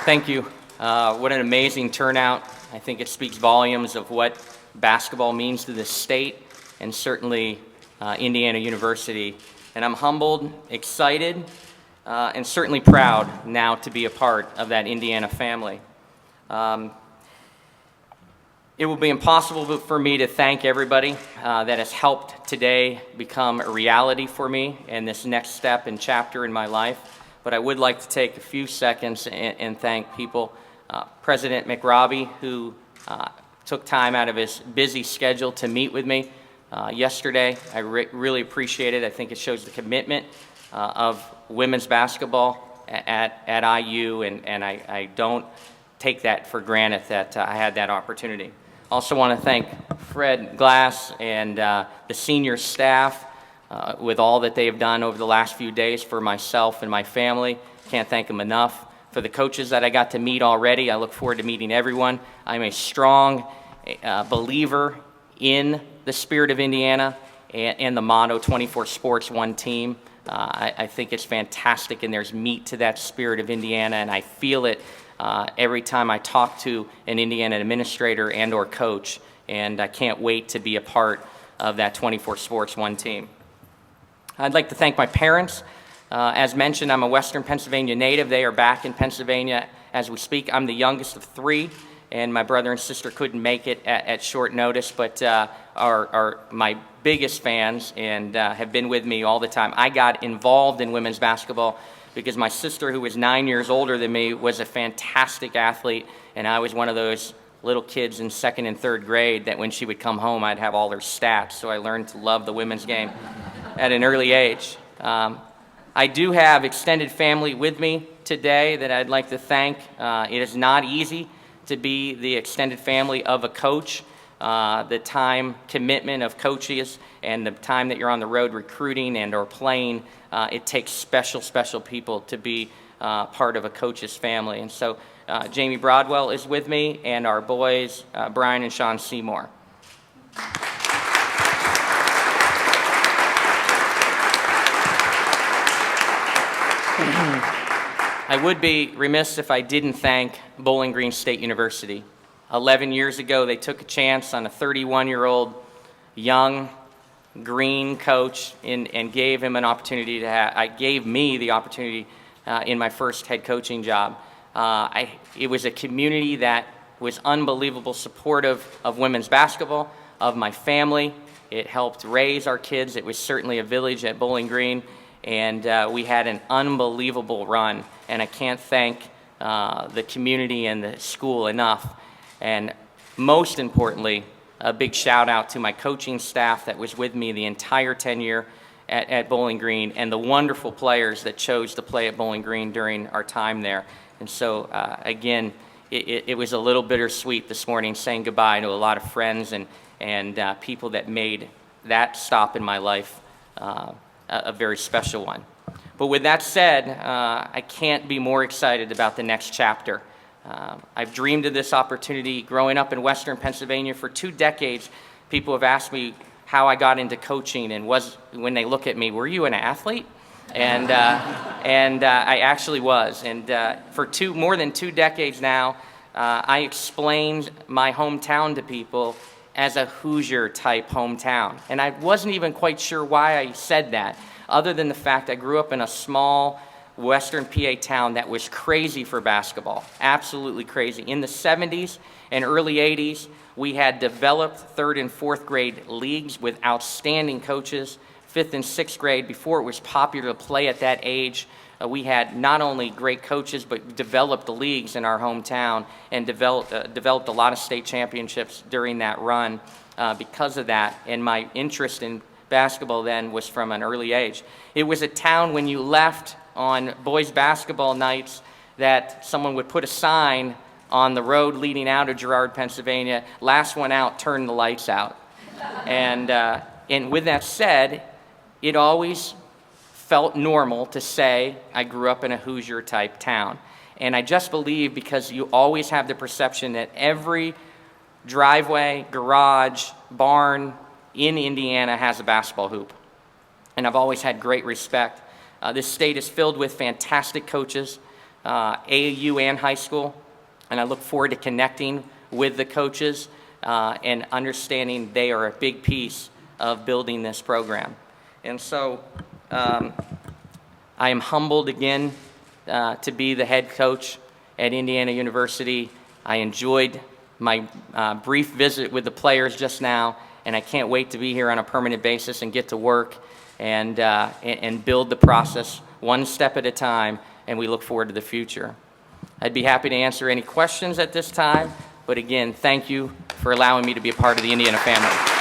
Thank you. What an amazing turnout. I think it speaks volumes of what basketball means to this state and certainly Indiana University. And I'm humbled, excited, and certainly proud now to be a part of that Indiana family. It will be impossible for me to thank everybody that has helped today become a reality for me and this next step and chapter in my life. But I would like to take a few seconds and thank people. President McRobbie, who took time out of his busy schedule to meet with me yesterday. I really appreciate it. I think it shows the commitment of women's basketball at IU, and I don't take that for granted that I had that opportunity. Also want to thank Fred Glass and the senior staff with all that they have done over the last few days for myself and my family. Can't thank them enough. For the coaches that I got to meet already, I look forward to meeting everyone. I'm a strong believer in the spirit of Indiana and the motto 24 Sports, One Team. I think it's fantastic, and there's meat to that spirit of Indiana, and I feel it every time I talk to an Indiana administrator and or coach, and I can't wait to be a part of that 24 Sports, One Team. I'd like to thank my parents. As mentioned, I'm a Western Pennsylvania native. They are back in Pennsylvania as we speak. I'm the youngest of three, and my brother and sister couldn't make it at short notice, but are my biggest fans and have been with me all the time. I got involved in women's basketball because my sister, who was 9 years older than me, was a fantastic athlete, and I was one of those little kids in second and third grade that when she would come home, I'd have all her stats, so I learned to love the women's game at an early age. I do have extended family with me today that I'd like to thank. It is not easy to be the extended family of a coach. The time commitment of coaches and the time that you're on the road recruiting and or playing, it takes special people to be part of a coach's family. And so Jamie Broadwell is with me, and our boys, Brian and Sean Seymour. I would be remiss if I didn't thank Bowling Green State University. 11 years ago, they took a chance on a 31-year-old young green coach and gave him an opportunity gave me the opportunity in my first head coaching job. It was a community that was unbelievable supportive of women's basketball, of my family. It helped raise our kids. It was certainly a village at Bowling Green. And we had an unbelievable run, and I can't thank the community and the school enough. And most importantly, a big shout out to my coaching staff that was with me the entire tenure at Bowling Green, and the wonderful players that chose to play at Bowling Green during our time there. And so again, it was a little bittersweet this morning saying goodbye to a lot of friends and people that made that stop in my life a very special one. But with that said, I can't be more excited about the next chapter. I've dreamed of this opportunity growing up in Western Pennsylvania for 2 decades. People have asked me how I got into coaching, and when they look at me, were you an athlete? And I actually was. And for more than 2 decades now, I explained my hometown to people as a Hoosier-type hometown. And I wasn't even quite sure why I said that, other than the fact I grew up in a small Western PA town that was crazy for basketball, absolutely crazy. In the 70s and early 80s, we had developed 3rd and 4th grade leagues with outstanding coaches. 5th and 6th grade, before it was popular to play at that age, we had not only great coaches, but developed the leagues in our hometown and developed a lot of state championships during that run because of that. And my interest in basketball then was from an early age. It was a town when you left on boys basketball nights that someone would put a sign on the road leading out of Girard, Pennsylvania, last one out, turn the lights out. And with that said, it always felt normal to say I grew up in a Hoosier-type town. And I just believe because you always have the perception that every driveway, garage, barn in Indiana has a basketball hoop. And I've always had great respect. This state is filled with fantastic coaches. AAU and high school, and I look forward to connecting with the coaches and understanding they are a big piece of building this program. And so I am humbled again to be the head coach at Indiana University. I enjoyed my brief visit with the players just now, and I can't wait to be here on a permanent basis and get to work and build the process one step at a time, and we look forward to the future. I'd be happy to answer any questions at this time, but again, thank you for allowing me to be a part of the Indiana family.